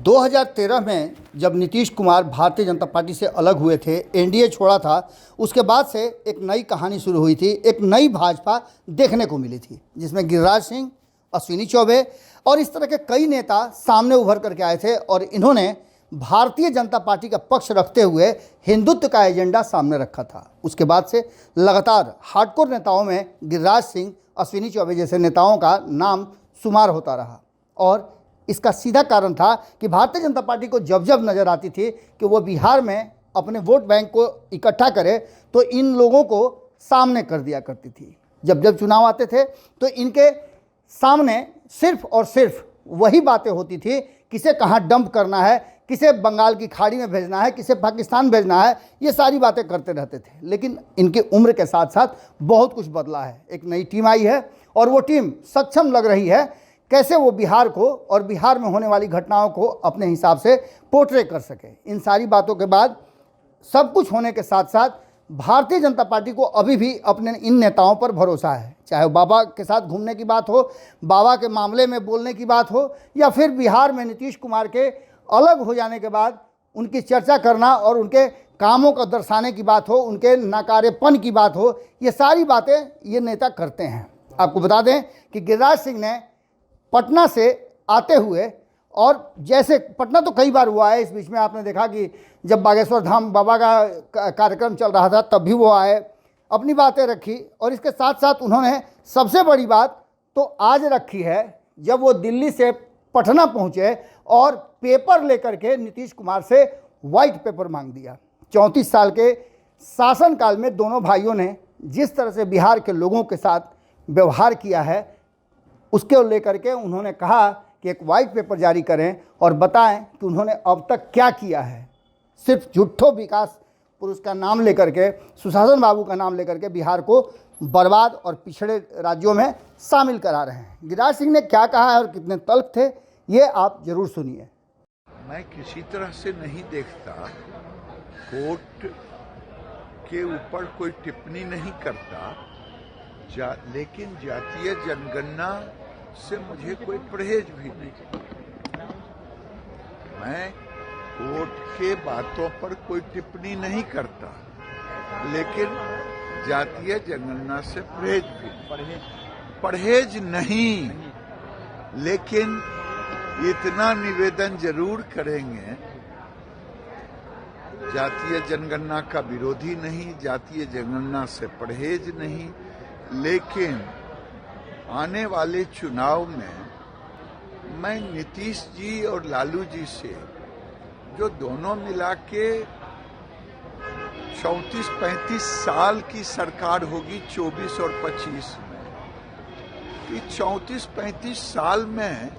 2013 में जब नीतीश कुमार भारतीय जनता पार्टी से अलग हुए थे, एनडीए छोड़ा था, उसके बाद से एक नई कहानी शुरू हुई थी। एक नई भाजपा देखने को मिली थी जिसमें गिरिराज सिंह, अश्विनी चौबे और इस तरह के कई नेता सामने उभर करके आए थे और इन्होंने भारतीय जनता पार्टी का पक्ष रखते हुए हिंदुत्व का एजेंडा सामने रखा था। उसके बाद से लगातार हार्डकोर नेताओं में गिरिराज सिंह, अश्विनी चौबे जैसे नेताओं का नाम शुमार होता रहा और इसका सीधा कारण था कि भारतीय जनता पार्टी को जब जब नज़र आती थी कि वो बिहार में अपने वोट बैंक को इकट्ठा करे तो इन लोगों को सामने कर दिया करती थी। जब जब चुनाव आते थे तो इनके सामने सिर्फ और सिर्फ वही बातें होती थी, किसे कहाँ डंप करना है, किसे बंगाल की खाड़ी में भेजना है, किसे पाकिस्तान भेजना है, ये सारी बातें करते रहते थे। लेकिन इनकी उम्र के साथ साथ बहुत कुछ बदला है। एक नई टीम आई है और वो टीम सक्षम लग रही है कैसे वो बिहार को और बिहार में होने वाली घटनाओं को अपने हिसाब से पोर्ट्रे कर सके। इन सारी बातों के बाद सब कुछ होने के साथ साथ भारतीय जनता पार्टी को अभी भी अपने इन नेताओं पर भरोसा है, चाहे वो बाबा के साथ घूमने की बात हो, बाबा के मामले में बोलने की बात हो, या फिर बिहार में नीतीश कुमार के अलग हो जाने के बाद उनकी चर्चा करना और उनके कामों को दर्शाने की बात हो, उनके नाकारेपन की बात हो। ये सारी बातें ये नेता करते हैं। आपको बता दें कि गिरिराज सिंह ने पटना से आते हुए, और जैसे पटना तो कई बार हुआ है, इस बीच में आपने देखा कि जब बागेश्वर धाम बाबा का कार्यक्रम चल रहा था तब भी वो आए, अपनी बातें रखी। और इसके साथ साथ उन्होंने सबसे बड़ी बात तो आज रखी है जब वो दिल्ली से पटना पहुँचे और पेपर लेकर के नीतीश कुमार से वाइट पेपर मांग दिया। 34 साल के शासनकाल में दोनों भाइयों ने जिस तरह से बिहार के लोगों के साथ व्यवहार किया है उसके लेकर के उन्होंने कहा कि एक वाइट पेपर जारी करें और बताएं कि उन्होंने अब तक क्या किया है। सिर्फ झूठो विकास पुरुष का नाम लेकर के, सुशासन बाबू का नाम लेकर के बिहार को बर्बाद और पिछड़े राज्यों में शामिल करा रहे हैं। गिरिराज सिंह ने क्या कहा है और कितने तल्ख थे, ये आप जरूर सुनिए। मैं किसी तरह से नहीं देखता, कोर्ट के ऊपर कोई टिप्पणी नहीं करता, लेकिन जातीय जनगणना से मुझे कोई परहेज भी नहीं। मैं कोर्ट के बातों पर कोई टिप्पणी नहीं करता, लेकिन जातीय जनगणना से परहेज नहीं, लेकिन इतना निवेदन जरूर करेंगे, जातीय जनगणना का विरोधी नहीं, जातीय जनगणना से परहेज नहीं, लेकिन आने वाले चुनाव में मैं नीतीश जी और लालू जी से, जो दोनों मिला के 34-35 साल की सरकार होगी 24 और 25 में, इस 34-35 साल में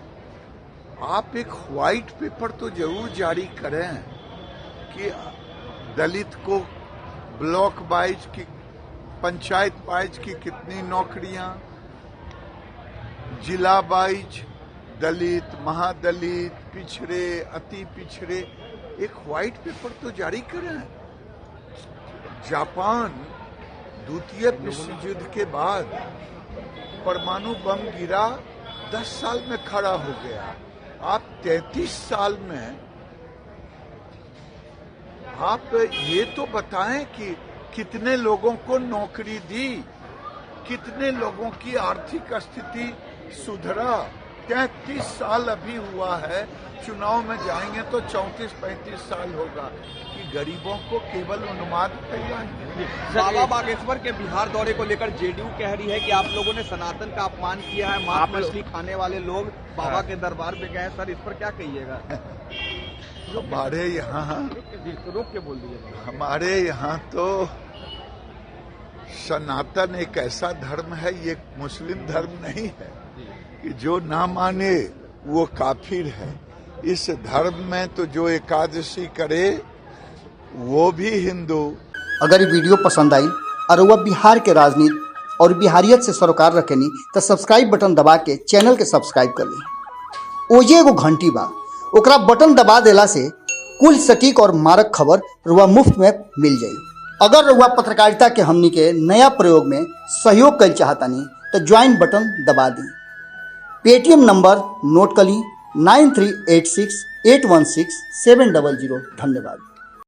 आप एक व्हाइट पेपर तो जरूर जारी करें कि दलित को ब्लॉक वाइज की, पंचायत वाइज की कितनी नौकरियां, जिला वाइज दलित, महादलित, पिछड़े, अति पिछड़े, एक व्हाइट पेपर तो जारी करें। जापान द्वितीय विश्व युद्ध के बाद परमाणु बम गिरा, 10 साल में खड़ा हो गया। आप 33 साल में आप ये तो बताएं कि कितने लोगों को नौकरी दी, कितने लोगों की आर्थिक स्थिति सुधरा। 33 साल अभी हुआ है, चुनाव में जाएंगे तो 34-35 साल होगा कि गरीबों को केवल उन्माद फैलाएंगे। बाबा बागेश्वर के बिहार दौरे को लेकर जेडीयू कह रही है कि आप लोगों ने सनातन का अपमान किया है, मांस मछली खाने वाले लोग बाबा के दरबार पे गए। सर, इस पर क्या कहिएगा? हमारे यहाँ रोक के बोल दीजिए। हमारे यहाँ तो सनातन एक ऐसा धर्म है, ये मुस्लिम धर्म नहीं है कि जो ना माने वो काफिर है। इस धर्म में तो जो एकादशी करे वो भी हिंदू। अगर ये वीडियो पसंद आई और वह बिहार के राजनीति और बिहारियत से सरोकार रखेनी तो सब्सक्राइब बटन दबा के चैनल के सब्सक्राइब कर ली। ओजे एगो घंटी बा, ओकरा बटन दबा देला से कुल सटीक और मारक खबर रुआ मुफ्त में मिल जाई। अगर रुआ पत्रकारिता के हमनी के नया प्रयोग में सहयोग कर चाहतानी तो ज्वाइन बटन दबा दी। पेटीएम नंबर नोट कर ली 9386 816-700। धन्यवाद।